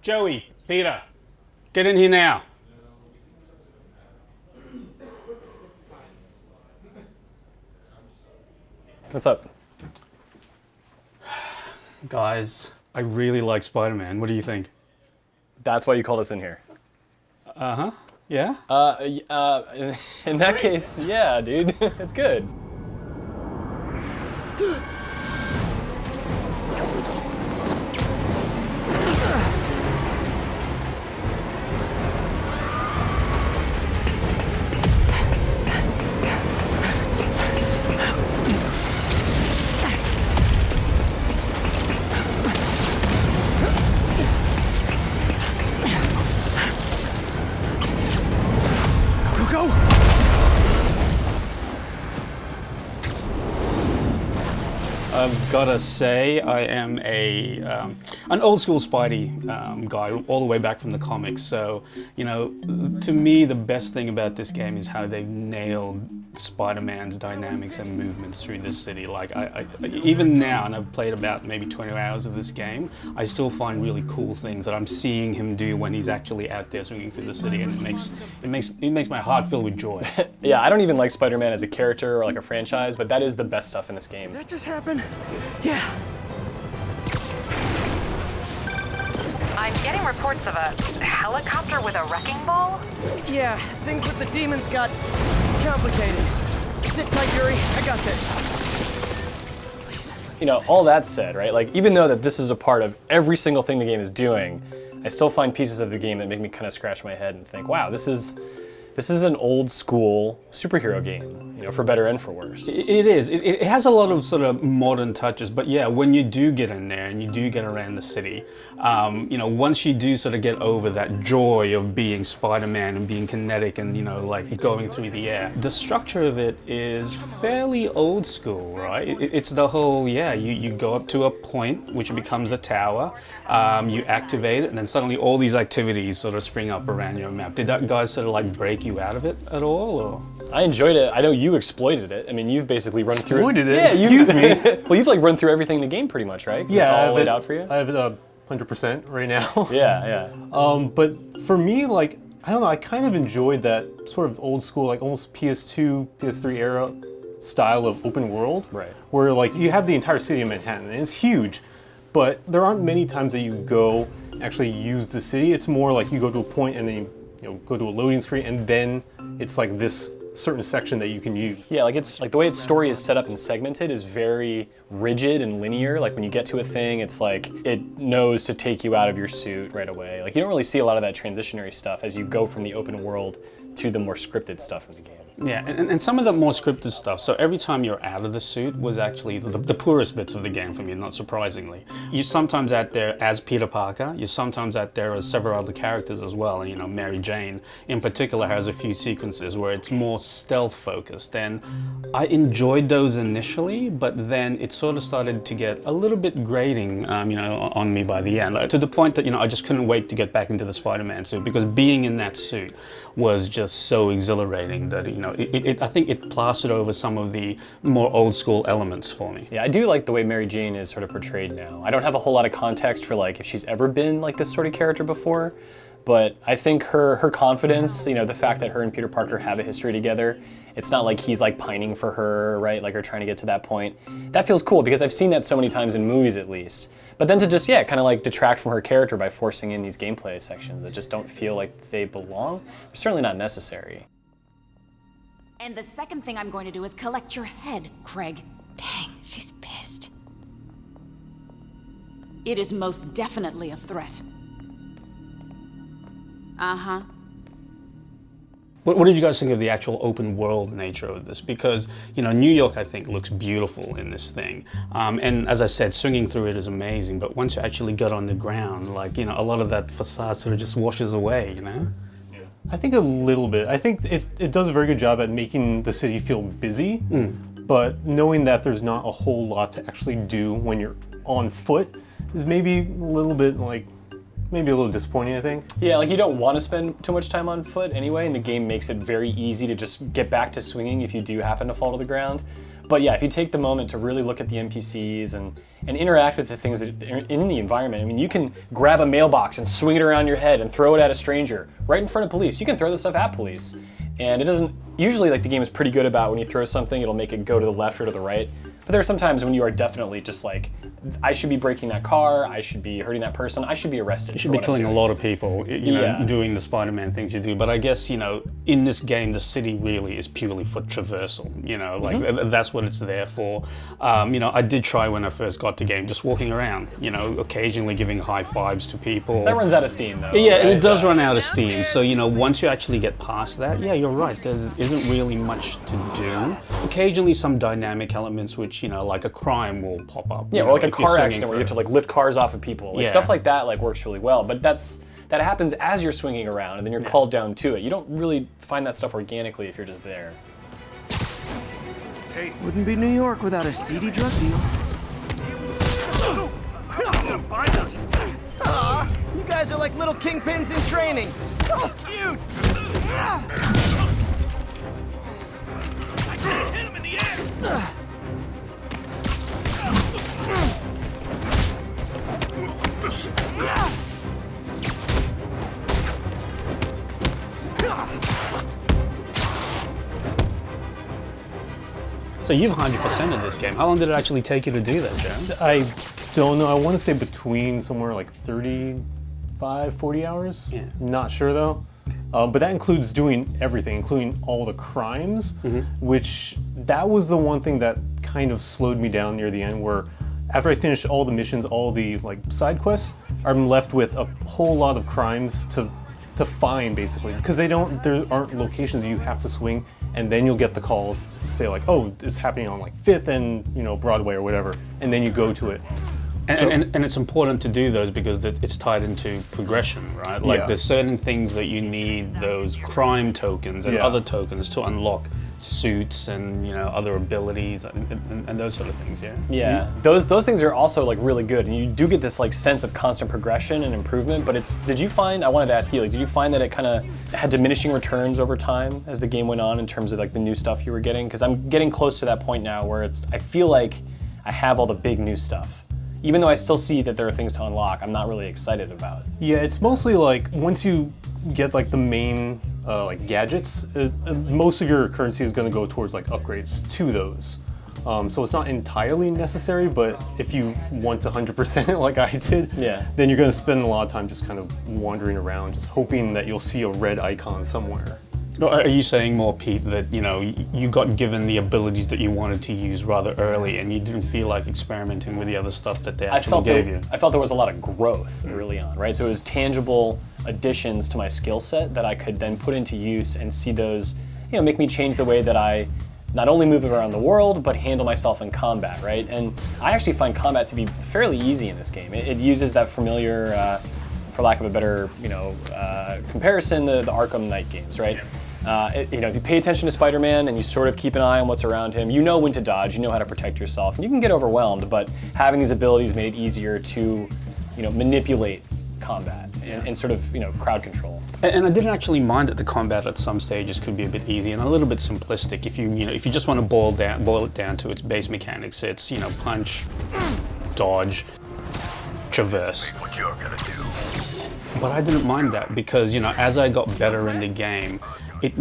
Joey, Peter, get in here now. What's up? Guys, I really like Spider-Man. What do you think? That's why you called us in here. Uh-huh. Yeah? In that case, yeah, dude, it's good. I've gotta say, I am an old school Spidey guy, all the way back from the comics. So, you know, to me, the best thing about this game is how they've nailed Spider-Man's dynamics and movements through this city. Like, even now, and I've played about maybe 20 hours of this game, I still find really cool things that I'm seeing him do when he's actually out there swinging through the city, and it makes my heart fill with joy. Yeah, I don't even like Spider-Man as a character or like a franchise, but that is the best stuff in this game. That just happened? Yeah. I'm getting reports of a helicopter with a wrecking ball. Yeah, things with the demons got complicated. Sit tight, Yuri. I got this. Please. You know, all that said, right? Like, even though that this is a part of every single thing the game is doing, I still find pieces of the game that make me kind of scratch my head and think, wow, this is an old school superhero game, you know, for better and for worse. It is. It has a lot of sort of modern touches, but yeah, when you do get in there and you do get around the city, you know, once you do sort of get over that joy of being Spider-Man and being kinetic and, you know, like going through the air, the structure of it is fairly old school, right? It's the whole, yeah, you go up to a point, which becomes a tower, you activate it, and then suddenly all these activities sort of spring up around your map. Did that guy sort of like break you out of it at all, or? I enjoyed it. I know you exploited it. I mean, you've basically run through it. Exploited it? Yeah, Excuse me. Well, you've like run through everything in the game pretty much, right? 'Cause it's all laid out for you. I have it 100% right now. Yeah. But for me, like, I don't know, I kind of enjoyed that sort of old school, like almost PS2, PS3 era style of open world. Right. Where like you have the entire city of Manhattan and it's huge, but there aren't many times that you go actually use the city. It's more like you go to a point and then you know, go to a loading screen and then it's like this certain section that you can use. Yeah, like it's like the way its story is set up and segmented is very rigid and linear. Like when you get to a thing, it's like it knows to take you out of your suit right away. Like you don't really see a lot of that transitionary stuff as you go from the open world to the more scripted stuff in the game. Yeah, and some of the more scripted stuff, so every time you're out of the suit was actually the poorest bits of the game for me, not surprisingly. You're sometimes out there as Peter Parker, you're sometimes out there as several other characters as well, and you know, Mary Jane in particular has a few sequences where it's more stealth focused, and I enjoyed those initially, but then it sort of started to get a little bit grating, you know, on me by the end, to the point that, you know, I just couldn't wait to get back into the Spider-Man suit, because being in that suit was just so exhilarating that, you know, I think it plastered over some of the more old school elements for me. Yeah, I do like the way Mary Jane is sort of portrayed now. I don't have a whole lot of context for like if she's ever been like this sort of character before, but I think her confidence, you know, the fact that her and Peter Parker have a history together, it's not like he's like pining for her, right? Like, or trying to get to that point. That feels cool because I've seen that so many times in movies at least. But then to just, yeah, kind of like detract from her character by forcing in these gameplay sections that just don't feel like they belong, they're certainly not necessary. And the second thing I'm going to do is collect your head, Craig. Dang, she's pissed. It is most definitely a threat. Uh-huh. What did you guys think of the actual open world nature of this? Because, you know, New York, I think, looks beautiful in this thing. And as I said, swinging through it is amazing, but once you actually get on the ground, like, you know, a lot of that facade sort of just washes away, you know? I think a little bit. I think it does a very good job at making the city feel busy, but knowing that there's not a whole lot to actually do when you're on foot is maybe a little bit like, maybe a little disappointing, I think. Yeah, like you don't want to spend too much time on foot anyway, and the game makes it very easy to just get back to swinging if you do happen to fall to the ground. But yeah, if you take the moment to really look at the NPCs and interact with the things that are in the environment, I mean, you can grab a mailbox and swing it around your head and throw it at a stranger right in front of police. You can throw this stuff at police. And it doesn't, usually like the game is pretty good about when you throw something, it'll make it go to the left or to the right. But there are some times when you are definitely just like, I should be breaking that car, I should be hurting that person, I should be arrested. You should be killing a lot of people, you know, doing the Spider-Man things you do. But I guess, you know, in this game, the city really is purely for traversal, you know, like that's what it's there for. You know, I did try when I first got the game, just walking around, you know, occasionally giving high fives to people. That runs out of steam though. Yeah, right? it does run out of steam. So, you know, once you actually get past that, yeah, you're right, there isn't really much to do. Occasionally some dynamic elements which, you know, like a crime will pop up. Yeah, or like a car accident where you have to like lift cars off of people. Like Yeah. stuff like that like works really well, but that happens as you're swinging around and then you're called down to it. You don't really find that stuff organically if you're just there. Wouldn't be New York without a seedy drug deal. Aw, you guys are like little kingpins in training. So cute! Hit him in the air! So you've 100%ed this game. How long did it actually take you to do that, Jared? I don't know. I want to say between somewhere like 35, 40 hours. Yeah. Not sure though. But that includes doing everything, including all the crimes, which that was the one thing that kind of slowed me down near the end, where after I finished all the missions, all the like side quests, I'm left with a whole lot of crimes to find basically, because there aren't locations you have to swing, and then you'll get the call to say like, oh, it's happening on like 5th and, you know, Broadway or whatever, and then you go to it. And it's important to do those because it's tied into progression, right? Like Yeah. there's certain things that you need those crime tokens and Yeah. other tokens to unlock suits and, you know, other abilities and those sort of things, yeah? Yeah, those things are also like really good, and you do get this like sense of constant progression and improvement. But I wanted to ask you, like, did you find that it kind of had diminishing returns over time as the game went on in terms of like the new stuff you were getting? Because I'm getting close to that point now where I feel like I have all the big new stuff. Even though I still see that there are things to unlock, I'm not really excited about. Yeah, it's mostly like once you get like the main like gadgets, most of your currency is going to go towards like upgrades to those. So it's not entirely necessary, but if you want to 100% like I did, then you're going to spend a lot of time just kind of wandering around, just hoping that you'll see a red icon somewhere. Are you saying more, Pete, that, you know, you got given the abilities that you wanted to use rather early and you didn't feel like experimenting with the other stuff that they actually gave you? I felt there was a lot of growth early on, right? So it was tangible additions to my skill set that I could then put into use and see those, you know, make me change the way that I not only move around the world, but handle myself in combat, right? And I actually find combat to be fairly easy in this game. It uses that familiar, for lack of a better, you know, comparison, the Arkham Knight games, right? You know, if you pay attention to Spider-Man and you sort of keep an eye on what's around him, you know when to dodge, you know how to protect yourself, and you can get overwhelmed, but having these abilities made it easier to, you know, manipulate combat and sort of, you know, crowd control. And I didn't actually mind that the combat at some stages could be a bit easy and a little bit simplistic. If you just want to boil it down to its base mechanics, it's, you know, punch, dodge, traverse. What you're gonna do. But I didn't mind that because, you know, as I got better in the game, it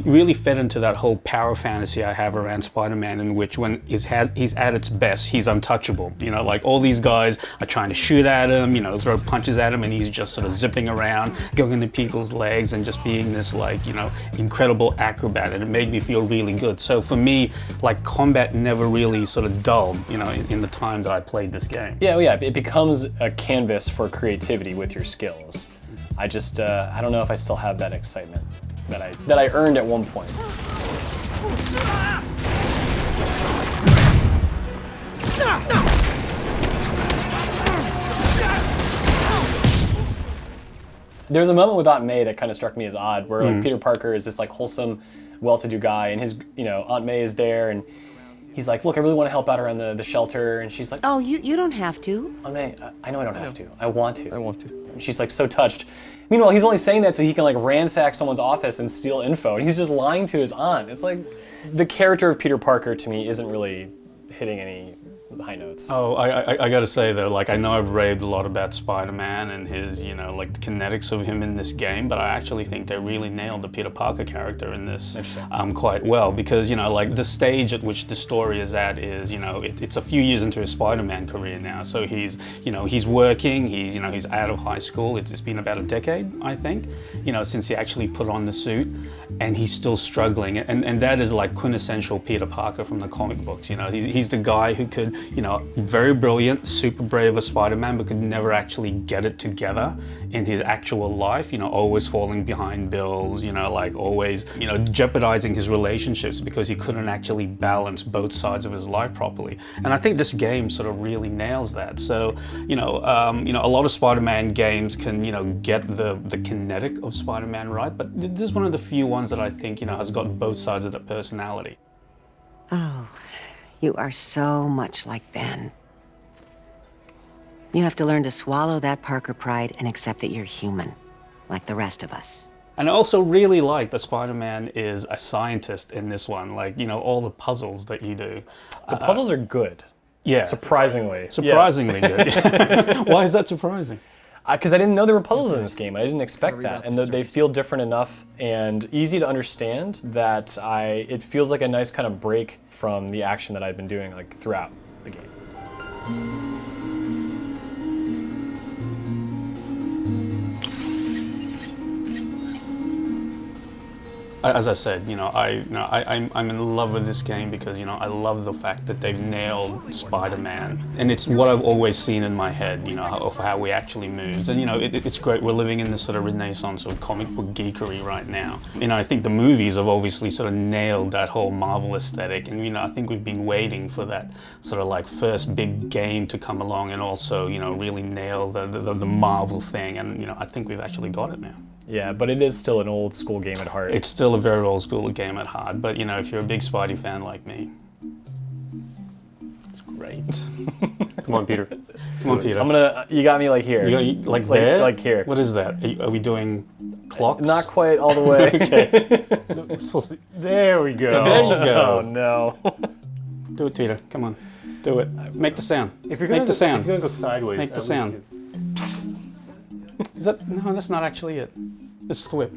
really fed into that whole power fantasy I have around Spider-Man, in which when he's at its best, he's untouchable. You know, like all these guys are trying to shoot at him, you know, throw punches at him, and he's just sort of zipping around, going into people's legs and just being this, like, you know, incredible acrobat, and it made me feel really good. So for me, like, combat never really sort of dulled, you know, in the time that I played this game. Yeah, it becomes a canvas for creativity with your skills. I don't know if I still have that excitement that I earned at one point. There's a moment with Aunt May that kind of struck me as odd, where like Peter Parker is this like wholesome, well-to-do guy, and his, you know, Aunt May is there, and he's like, look, I really want to help out around the shelter, and she's like, Oh, you don't have to. I know I don't have to. I want to. I want to. And she's like so touched. Meanwhile, he's only saying that so he can like ransack someone's office and steal info, and he's just lying to his aunt. It's like the character of Peter Parker to me isn't really hitting any high notes. Oh, I gotta say though, like I know I've raved a lot about Spider-Man and his, you know, like the kinetics of him in this game, but I actually think they really nailed the Peter Parker character in this quite well, because, you know, like the stage at which the story is at is, you know, it's a few years into his Spider-Man career now. So he's, you know, he's working, he's, you know, he's out of high school. It's been about a decade, I think, you know, since he actually put on the suit, and he's still struggling. And that is like quintessential Peter Parker from the comic books. You know, he's the guy who could, you know, very brilliant, super brave as Spider-Man, but could never actually get it together in his actual life, you know, always falling behind bills, you know, like always, you know, jeopardizing his relationships because he couldn't actually balance both sides of his life properly. And I think this game sort of really nails that. So, you know, a lot of Spider-Man games can, you know, get the kinetic of Spider-Man right, but this is one of the few ones that I think, you know, has got both sides of the personality. Oh, you are so much like Ben. You have to learn to swallow that Parker pride and accept that you're human, like the rest of us. And I also really like that Spider-Man is a scientist in this one, like, you know, all the puzzles that you do. The puzzles are good. Yeah. Surprisingly Good. Why is that surprising? Because I didn't know there were puzzles in this game. I didn't expect that. And they feel different enough and easy to understand that it feels like a nice kind of break from the action that I've been doing like throughout the game. As I said, you know, I'm in love with this game because, you know, I love the fact that they've nailed Spider-Man, and it's what I've always seen in my head, you know, of how he actually moves. And, you know, it's great. We're living in this sort of renaissance of comic book geekery right now. You know, I think the movies have obviously sort of nailed that whole Marvel aesthetic, and, you know, I think we've been waiting for that sort of like first big game to come along and also, you know, really nail the Marvel thing. And, you know, I think we've actually got it now. Yeah, but it is still an old school game at heart. It's still a very old school game at heart, but, you know, if you're a big Spidey fan like me, it's great. Come on, Peter. Come on, Peter. You got me like here. You got, like there? Like here. What is that? Are we doing clocks? Not quite all the way. Okay. We're supposed to be... There we go. There you go. Oh, no. Do it, Peter. Come on. Do it. Make the sound. If you're Make the sound. If you're gonna go sideways, Make the sound. Is that... No, that's not actually it. It's the whip.